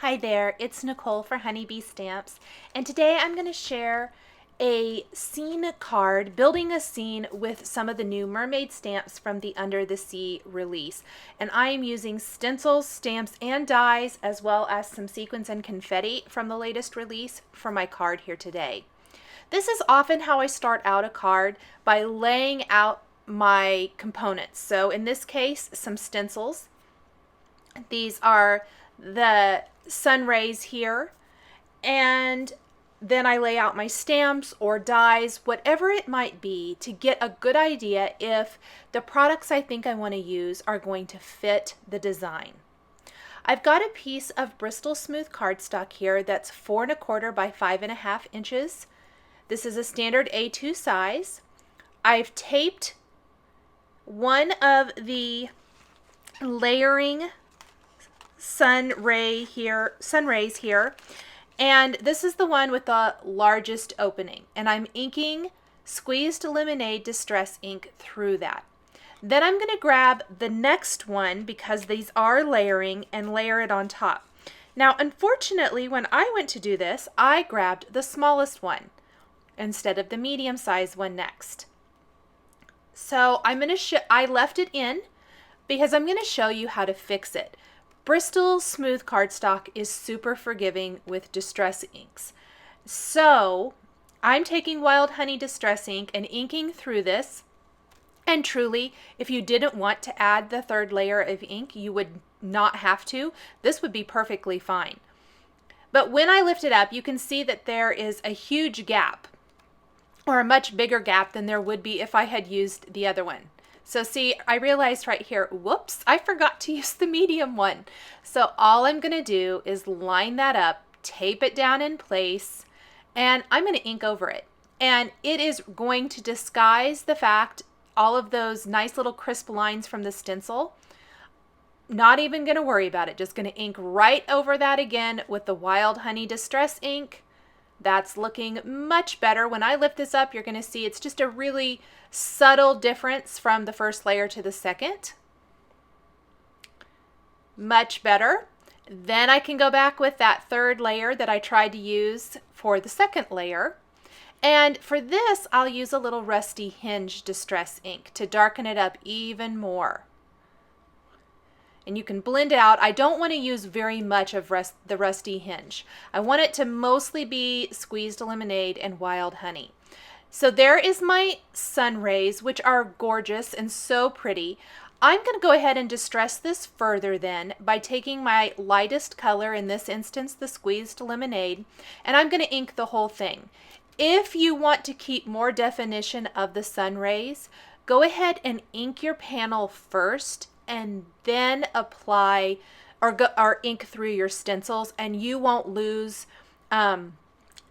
Hi there, it's Nicole for Honeybee Stamps, and today I'm going to share a scene card, building a scene with some of the new Mermaid stamps from the Under the Sea release. And I am using stencils, stamps, and dies, as well as some sequins and confetti from the latest release for my card here today. This is often how I start out a card, by laying out my components. So in this case, some stencils. These are the sun rays here, and then I lay out my stamps or dies, whatever it might be, to get a good idea if the products I think I want to use are going to fit the design. I've got a piece of Bristol smooth cardstock here that's 4 1/4 by 5.5 inches. This is a standard A2 size. I've taped one of the layering sun rays here, and this is the one with the largest opening, and I'm inking squeezed lemonade distress ink through that. Then I'm going to grab the next one, because these are layering, and layer it on top. Now unfortunately, when I went to do this, I grabbed the smallest one instead of the medium sized one next. So I left it in because I'm going to show you how to fix it. Bristol smooth cardstock is super forgiving with distress inks. So I'm taking Wild Honey Distress ink and inking through this. And truly, if you didn't want to add the third layer of ink, you would not have to. This would be perfectly fine. But when I lift it up, you can see that there is a huge gap, or a much bigger gap than there would be if I had used the other one. So see, I realized right here, whoops, I forgot to use the medium one. So all I'm going to do is line that up, tape it down in place, and I'm going to ink over it. And it is going to disguise the fact, all of those nice little crisp lines from the stencil. Not even going to worry about it, just going to ink right over that again with the Wild Honey Distress ink. That's looking much better. When I lift this up, you're going to see it's just a really subtle difference from the first layer to the second. Much better. Then I can go back with that third layer that I tried to use for the second layer. And for this, I'll use a little Rusty Hinge Distress ink to darken it up even more. And you can blend it out. I don't want to use very much of the Rusty Hinge. I want it to mostly be squeezed lemonade and wild honey. So there is my sun rays, which are gorgeous and so pretty. I'm going to go ahead and distress this further then by taking my lightest color, in this instance the squeezed lemonade, and I'm going to ink the whole thing. If you want to keep more definition of the sun rays, go ahead and ink your panel first and then apply or ink through your stencils, and you won't lose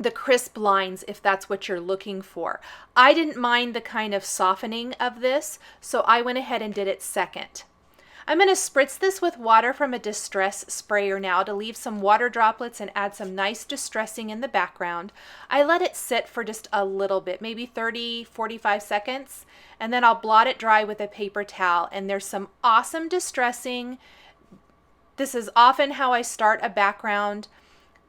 the crisp lines if that's what you're looking for. I didn't mind the kind of softening of this, so I went ahead and did it second. I'm going to spritz this with water from a distress sprayer now to leave some water droplets and add some nice distressing in the background. I let it sit for just a little bit, maybe 30-45 seconds, and then I'll blot it dry with a paper towel. And there's some awesome distressing. This is often how I start a background,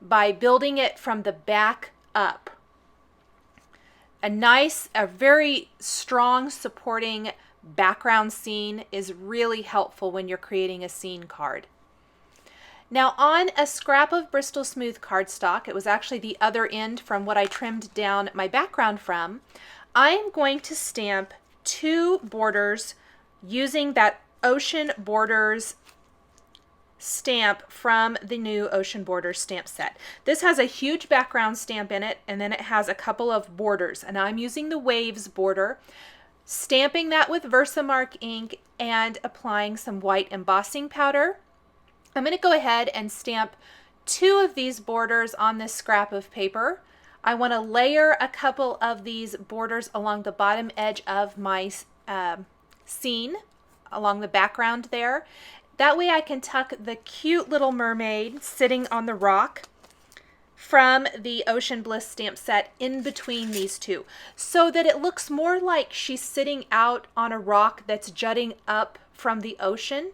by building it from the back up. A very strong supporting background scene is really helpful when you're creating a scene card. Now on a scrap of Bristol smooth cardstock, it was actually the other end from what I trimmed down my background from, I'm going to stamp 2 borders using that Ocean Borders stamp from the new Ocean Borders stamp set. This has a huge background stamp in it, and then it has a couple of borders, and I'm using the Waves border, stamping that with Versamark ink and applying some white embossing powder. I'm going to go ahead and stamp 2 of these borders on this scrap of paper. I want to layer a couple of these borders along the bottom edge of my scene, along the background there. That way I can tuck the cute little mermaid sitting on the rock from the Ocean Bliss stamp set in between these two, so that it looks more like she's sitting out on a rock that's jutting up from the ocean.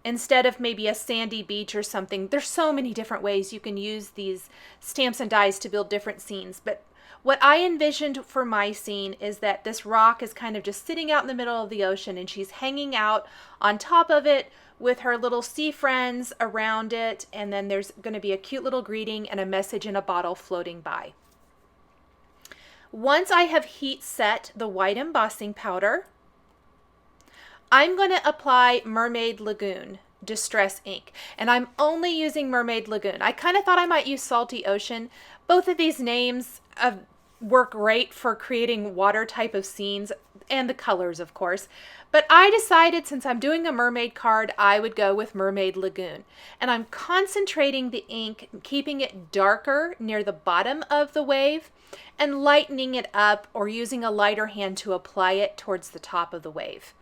instead of maybe a sandy beach or something. There's so many different ways you can use these stamps and dies to build different scenes. But what I envisioned for my scene is that this rock is kind of just sitting out in the middle of the ocean, and she's hanging out on top of it with her little sea friends around it, and then there's going to be a cute little greeting and a message in a bottle floating by. Once I have heat set the white embossing powder, I'm going to apply Mermaid Lagoon Distress ink, and I'm only using Mermaid Lagoon. I kind of thought I might use Salty Ocean. Both of these names work great for creating water type of scenes, and the colors, of course. But I decided, since I'm doing a mermaid card, I would go with Mermaid Lagoon. And I'm concentrating the ink, keeping it darker near the bottom of the wave, and lightening it up or using a lighter hand to apply it towards the top of the wave.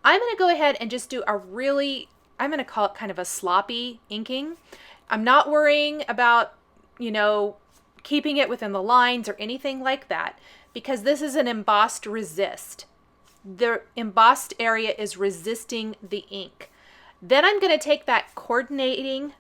I'm going to go ahead and just do a really, I'm going to call it kind of a sloppy inking. I'm not worrying about, keeping it within the lines or anything like that, because this is an embossed resist. The embossed area is resisting the ink. Then I'm going to take that coordinating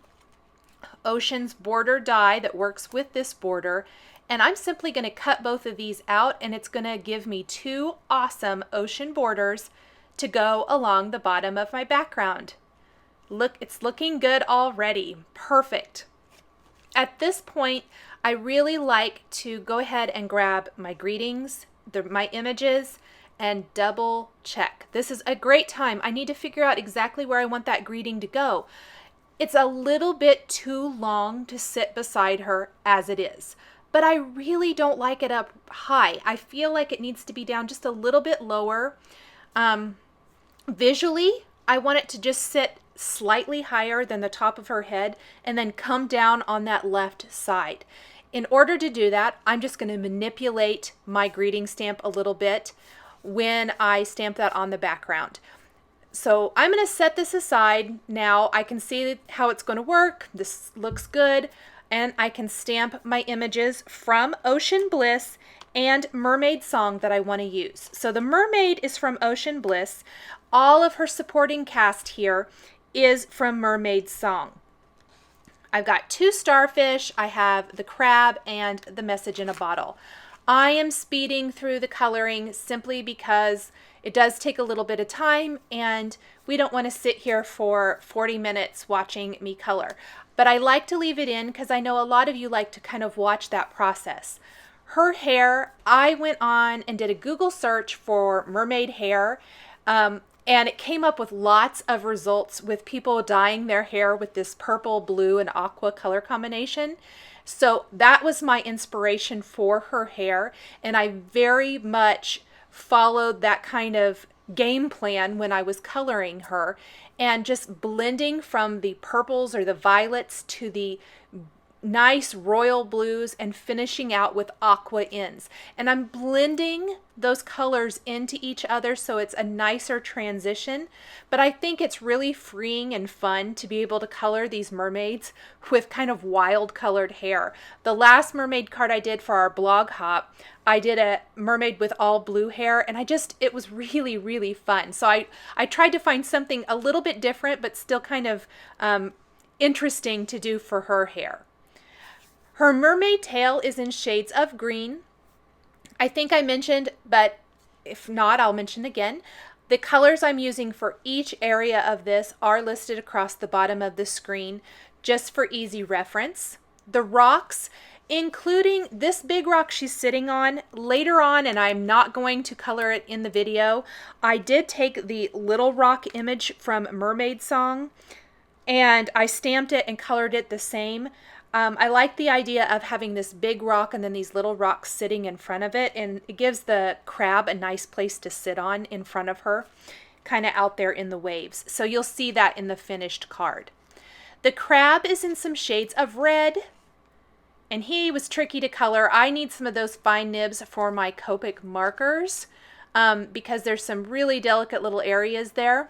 Ocean's border die that works with this border, and I'm simply going to cut both of these out, and it's going to give me two awesome ocean borders to go along the bottom of my background. Look, it's looking good already. Perfect. At this point, I really like to go ahead and grab my greetings, my images, and double check. This is a great time. I need to figure out exactly where I want that greeting to go. It's a little bit too long to sit beside her as it is, but I really don't like it up high. I feel like it needs to be down just a little bit lower. Visually, I want it to just sit slightly higher than the top of her head and then come down on that left side. In order to do that, I'm just going to manipulate my greeting stamp a little bit when I stamp that on the background. So I'm going to set this aside now. I can see how it's going to work. This looks good. And I can stamp my images from Ocean Bliss and Mermaid Song that I want to use. So the Mermaid is from Ocean Bliss. All of her supporting cast here is from Mermaid Song. I've got two starfish, I have the crab, and the message in a bottle. I am speeding through the coloring simply because it does take a little bit of time, and we don't want to sit here for 40 minutes watching me color. But I like to leave it in because I know a lot of you like to kind of watch that process. Her hair, I went on and did a Google search for mermaid hair, and it came up with lots of results with people dyeing their hair with this purple, blue, and aqua color combination. So that was my inspiration for her hair, and I very much followed that kind of game plan when I was coloring her, and just blending from the purples or the violets to the nice royal blues and finishing out with aqua ends. And I'm blending those colors into each other so it's a nicer transition. But I think it's really freeing and fun to be able to color these mermaids with kind of wild colored hair. The last mermaid card I did for our blog hop, I did a mermaid with all blue hair, and it was really, really fun. So I tried to find something a little bit different, but still kind of interesting to do for her hair. Her mermaid tail is in shades of green. I think I mentioned, but if not, I'll mention again. The colors I'm using for each area of this are listed across the bottom of the screen, just for easy reference. The rocks, including this big rock she's sitting on, later on, and I'm not going to color it in the video, I did take the little rock image from Mermaid Song, and I stamped it and colored it the same. I like the idea of having this big rock and then these little rocks sitting in front of it, and it gives the crab a nice place to sit on in front of her, kind of out there in the waves. So you'll see that in the finished card. The crab is in some shades of red, and he was tricky to color. I need some of those fine nibs for my Copic markers because there's some really delicate little areas there.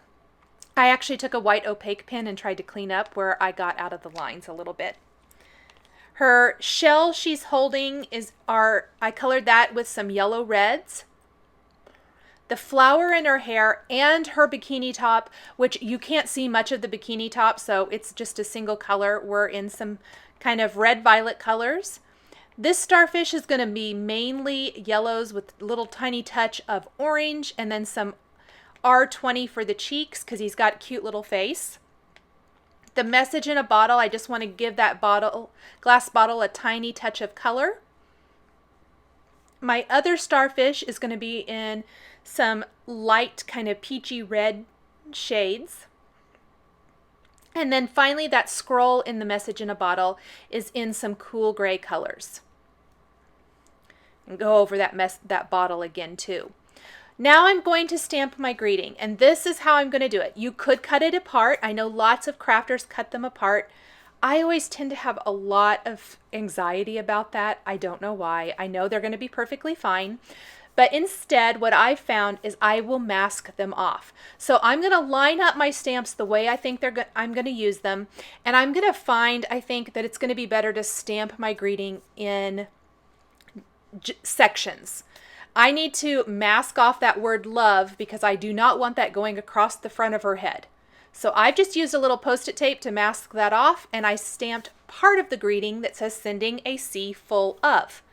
I actually took a white opaque pen and tried to clean up where I got out of the lines a little bit. Her shell she's holding I colored that with some yellow reds. the flower in her hair, and her bikini top, which you can't see much of the bikini top, so it's just a single color. We're in some kind of red-violet colors. This starfish is going to be mainly yellows with a little tiny touch of orange, and then some R20 for the cheeks because he's got a cute little face. The message in a bottle, I just want to give that glass bottle a tiny touch of color. My other starfish is going to be in some light kind of peachy red shades. And then finally that scroll in the message in a bottle is in some cool gray colors. And go over that bottle again too. Now I'm going to stamp my greeting, and this is how I'm going to do it. You could cut it apart. I know lots of crafters cut them apart. I always tend to have a lot of anxiety about that. I don't know why. I know they're going to be perfectly fine. But instead, what I've found is I will mask them off. So I'm going to line up my stamps the way I think I'm going to use them. And I'm going to find, I think, that it's going to be better to stamp my greeting in sections. I need to mask off that word love because I do not want that going across the front of her head. So I've just used a little post-it tape to mask that off, and I stamped part of the greeting that says sending a sea full of.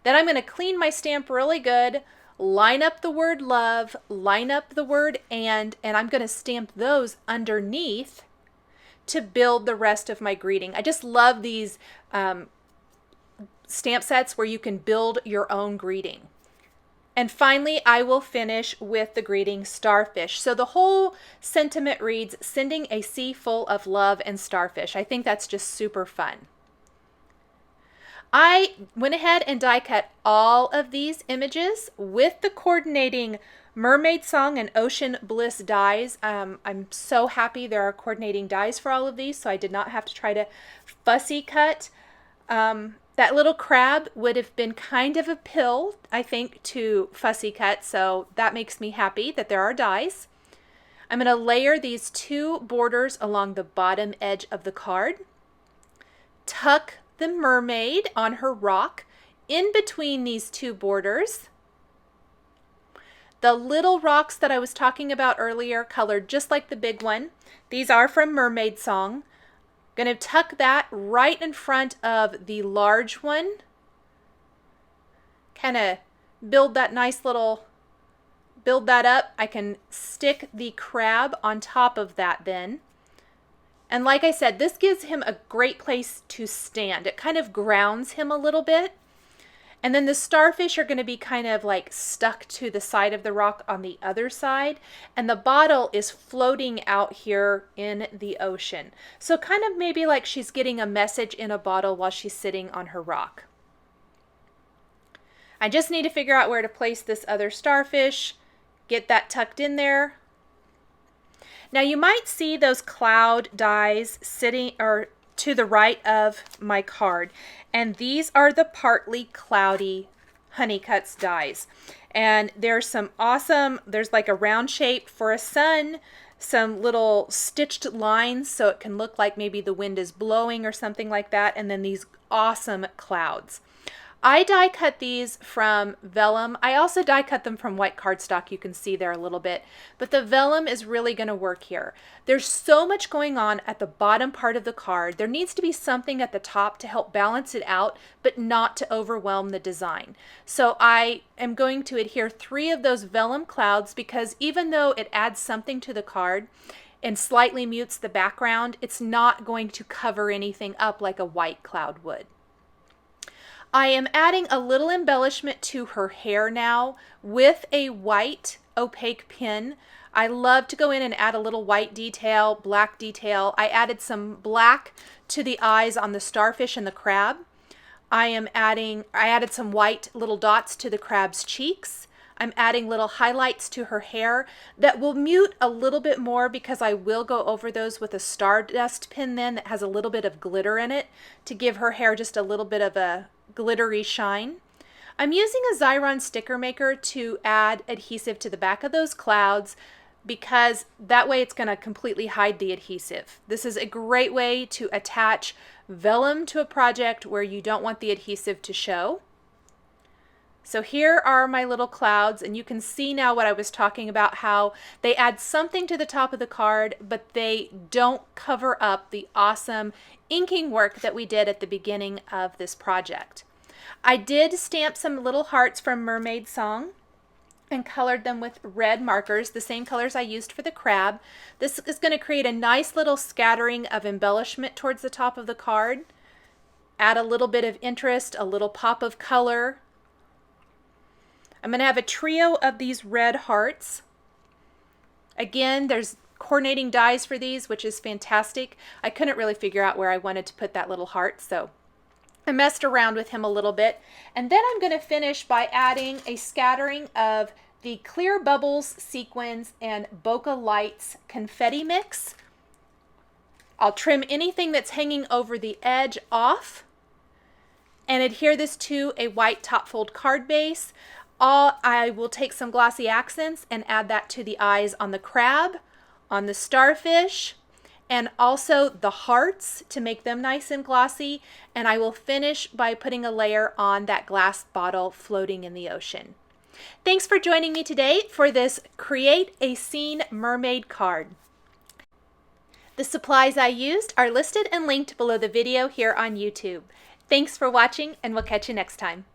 Then I'm going to clean my stamp really good, line up the word love, line up the word and I'm going to stamp those underneath to build the rest of my greeting. I just love these stamp sets where you can build your own greeting. And finally, I will finish with the greeting starfish. So the whole sentiment reads, sending a sea full of love and starfish. I think that's just super fun. I went ahead and die cut all of these images with the coordinating Mermaid Song and Ocean Bliss dies. I'm so happy there are coordinating dies for all of these, so I did not have to try to fussy cut. That little crab would have been kind of a pill, I think, to fussy cut, so that makes me happy that there are dies. I'm going to layer these two borders along the bottom edge of the card. Tuck the mermaid on her rock in between these two borders. The little rocks that I was talking about earlier, colored just like the big one. These are from Mermaid Song. Going to tuck that right in front of the large one. Kind of build that up. I can stick the crab on top of that then. And like I said, this gives him a great place to stand. It kind of grounds him a little bit. And then the starfish are going to be kind of like stuck to the side of the rock on the other side. And the bottle is floating out here in the ocean. So kind of maybe like she's getting a message in a bottle while she's sitting on her rock. I just need to figure out where to place this other starfish. Get that tucked in there. Now you might see those cloud dies sitting or to the right of my card, and these are the partly cloudy Honeycuts dies. And there's some awesome, there's like a round shape for a sun, some little stitched lines so it can look like maybe the wind is blowing or something like that, and then these awesome clouds. I die cut these from VELLUM. I also die cut them from white cardstock. You can see there a little bit, but the VELLUM is really going to work here. There's so much going on at the bottom part of the card. There needs to be something at the top to help balance it out, but not to overwhelm the design. So I am going to adhere 3 of those VELLUM clouds because even though it adds something to the card and slightly mutes the background, it's not going to cover anything up like a white cloud would. I am adding a little embellishment to her hair now with a white opaque pin. I love to go in and add a little white detail, black detail. I added some black to the eyes on the starfish and the crab. I added some white little dots to the crab's cheeks. I'm adding little highlights to her hair that will mute a little bit more because I will go over those with a Stardust pin then that has a little bit of glitter in it to give her hair just a little bit of a glittery shine. I'm using a Xyron sticker maker to add adhesive to the back of those clouds because that way it's going to completely hide the adhesive. This is a great way to attach VELLUM to a project where you don't want the adhesive to show. So here are my little clouds, and you can see now what I was talking about, how they add something to the top of the card, but they don't cover up the awesome inking work that we did at the beginning of this project. I did stamp some little hearts from Mermaid Song and colored them with red markers, the same colors I used for the crab. This is going to create a nice little scattering of embellishment towards the top of the card. Add a little bit of interest, a little pop of color. I'm going to have a trio of these red hearts. Again, there's coordinating dies for these, which is fantastic. I couldn't really figure out where I wanted to put that little heart, so I messed around with him a little bit. And then I'm going to finish by adding a scattering of the Clear Bubbles Sequins and Bokeh Lights confetti mix. I'll trim anything that's hanging over the edge off and adhere this to a white top fold card base. I will take some glossy accents and add that to the eyes on the crab, on the starfish, and also the hearts to make them nice and glossy. And I will finish by putting a layer on that glass bottle floating in the ocean. Thanks for joining me today for this Create a Scene Mermaid card. The supplies I used are listed and linked below the video here on YouTube. Thanks for watching, and we'll catch you next time.